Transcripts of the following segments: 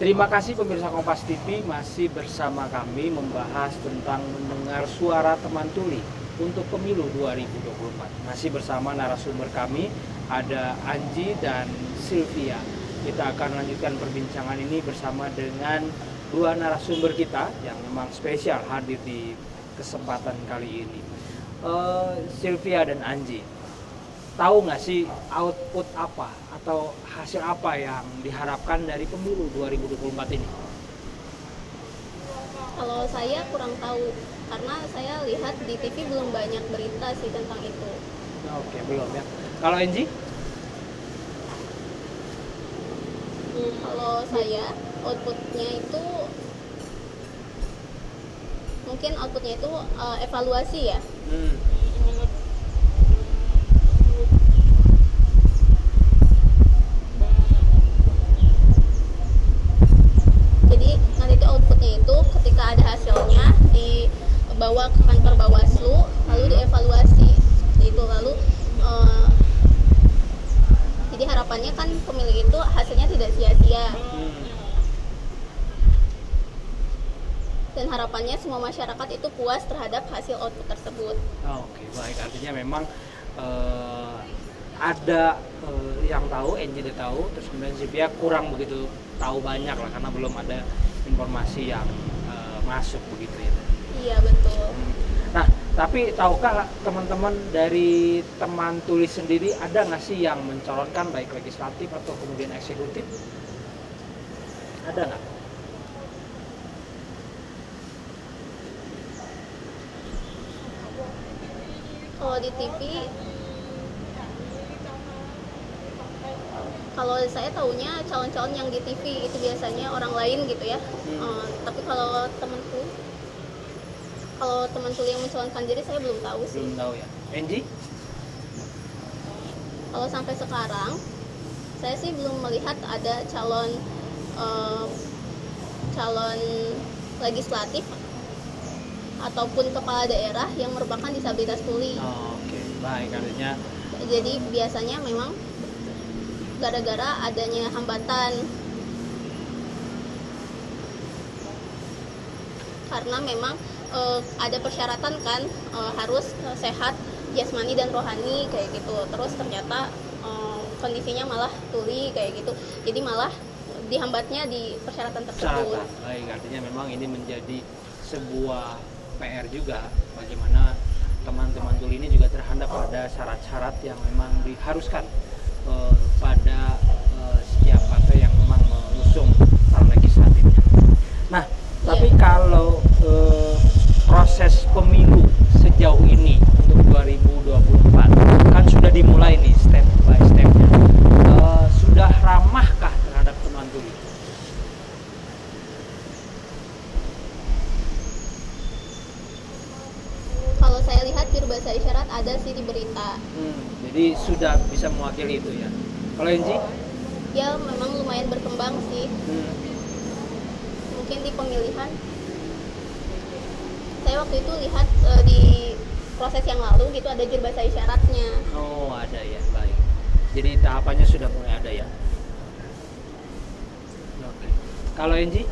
Terima kasih pemirsa Kompas TV masih bersama kami membahas tentang mendengar suara teman tuli untuk pemilu 2024. Masih bersama narasumber kami ada Anji dan Sylvia. Kita akan lanjutkan perbincangan ini bersama dengan dua narasumber kita yang memang spesial hadir di kesempatan kali ini. Sylvia dan Anji, tahu nggak sih output apa atau hasil apa yang diharapkan dari pemilu 2024 ini? Kalau saya kurang tahu, karena saya lihat di TV belum banyak berita sih tentang itu. Oke, belum ya. Kalau Anji? Kalau saya, outputnya itu mungkin outputnya itu evaluasi ya. Jadi nanti itu outputnya itu ketika ada hasilnya dibawa ke kantor Bawaslu, lalu dievaluasi seperti itu. Lalu jadi harapannya kan pemilih itu hasilnya tidak sia-sia. Dan harapannya semua masyarakat itu puas terhadap hasil output tersebut. Oke, baik. Artinya memang ada yang tahu, Angie udah tahu, terus kemudian Sylvia kurang begitu tahu banyak lah karena belum ada informasi yang masuk begitu ya. Iya, betul. Nah, tapi tahukah teman-teman dari teman tulis sendiri ada nggak sih yang mencalonkan baik legislatif atau kemudian eksekutif? Ada nggak? Kalau di TV, kalau saya tahunya calon-calon yang di TV itu biasanya orang lain gitu ya. Tapi kalau teman tuli yang mencalonkan diri saya belum tahu sih. Belum tahu ya. Angie? Kalau sampai sekarang saya sih belum melihat ada calon legislatif ataupun kepala daerah yang merupakan disabilitas tuli. Oke, baik. Artinya Jadi biasanya memang gara-gara adanya hambatan, karena memang ada persyaratan kan, harus sehat jasmani dan rohani kayak gitu. Terus ternyata kondisinya malah tuli kayak gitu, jadi malah dihambatnya di persyaratan tersebut. baik, artinya memang ini menjadi sebuah PR juga bagaimana teman-teman tuli ini juga terhadap pada syarat-syarat yang memang diharuskan pada setiap partai yang memang mengusung calon legislatifnya. Nah, tapi kalau proses pemilu sejauh ini untuk 2024 kan sudah dimulai nih step by stepnya, sudah ramahkah terhadap teman tuli? Kalau saya lihat juru bahasa isyarat ada sih di berita. Jadi sudah bisa mewakili itu ya. Kalau Angie? Ya memang lumayan berkembang sih. Mungkin di pemilihan saya waktu itu lihat di proses yang lalu gitu ada juru bahasa isyaratnya. Oh, ada ya, baik. Jadi tahapannya sudah mulai ada ya. Oke. Kalau Angie?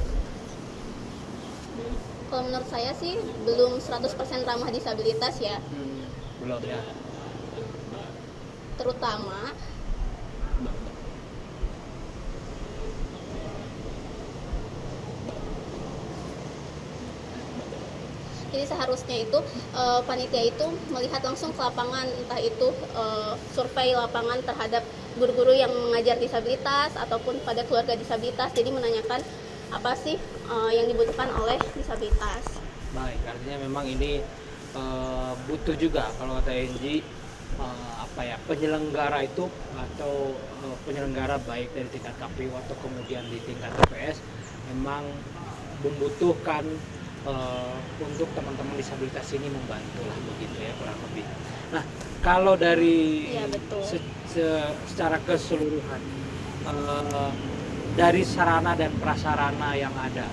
Kalau menurut saya sih belum 100% ramah disabilitas ya. Belum ya. Terutama jadi seharusnya itu panitia itu melihat langsung ke lapangan, entah itu survei lapangan terhadap guru-guru yang mengajar disabilitas ataupun pada keluarga disabilitas. Jadi menanyakan apa sih yang dibutuhkan oleh disabilitas. Baik, artinya memang ini butuh juga kalau kata Angie penyelenggara itu atau penyelenggara baik dari tingkat KPU atau kemudian di tingkat TPS memang membutuhkan untuk teman-teman disabilitas ini membantu lah begitu ya kurang lebih. Nah, kalau dari secara keseluruhan dari sarana dan prasarana yang ada,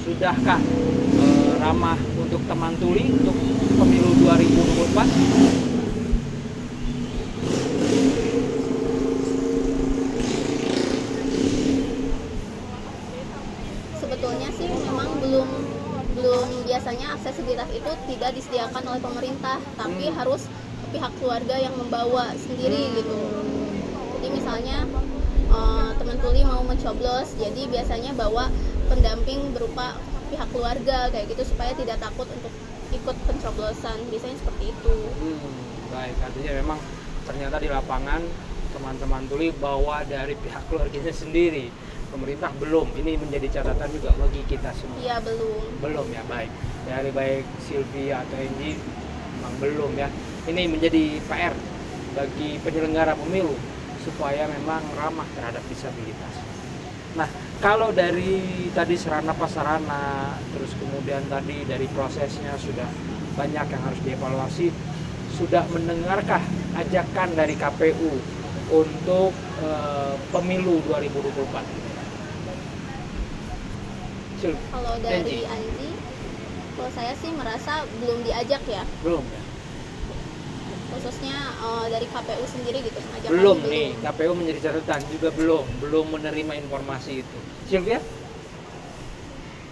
sudahkah ramah untuk teman tuli untuk pemilu 2024? Sebetulnya sih memang belum belum biasanya aksesibilitas itu tidak disediakan oleh pemerintah, tapi harus pihak keluarga yang membawa sendiri gitu. Jadi misalnya teman tuli mau mencoblos, jadi biasanya bawa pendamping berupa pihak keluarga kayak gitu supaya tidak takut untuk ikut pencoblosan. Biasanya seperti itu. Baik, artinya memang ternyata di lapangan teman-teman tuli bawa dari pihak keluarganya sendiri. Pemerintah belum. Ini menjadi catatan juga bagi kita semua. Iya, belum. Belum ya, baik. Dari baik Sylvia atau Angie memang belum ya. Ini menjadi PR bagi penyelenggara pemilu supaya memang ramah terhadap disabilitas. Nah, kalau dari tadi sarana prasarana, terus kemudian tadi dari prosesnya sudah banyak yang harus dievaluasi, sudah mendengarkah ajakan dari KPU untuk pemilu 2024? Kalau dari Anji, kalau saya sih merasa belum diajak ya. Belum ya? Khususnya dari KPU sendiri gitu. Belum nih, KPU menjadi catatan juga belum menerima informasi itu. Sylvia?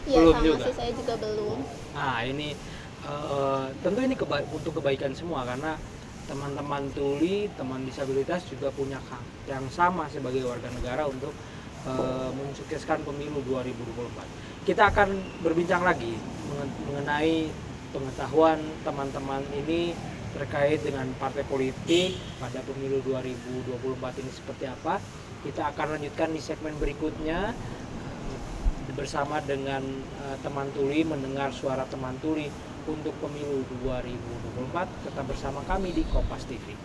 Iya, belum sama juga. sih, saya juga belum. Nah ini tentu ini untuk kebaikan semua, karena teman-teman tuli, teman disabilitas juga punya hak yang sama sebagai warga negara untuk mensukseskan pemilu 2024. Kita akan berbincang lagi mengenai pengetahuan teman-teman ini terkait dengan partai politik pada pemilu 2024 ini seperti apa. Kita akan lanjutkan di segmen berikutnya bersama dengan teman tuli, mendengar suara teman tuli untuk pemilu 2024. Tetap bersama kami di Kompas TV.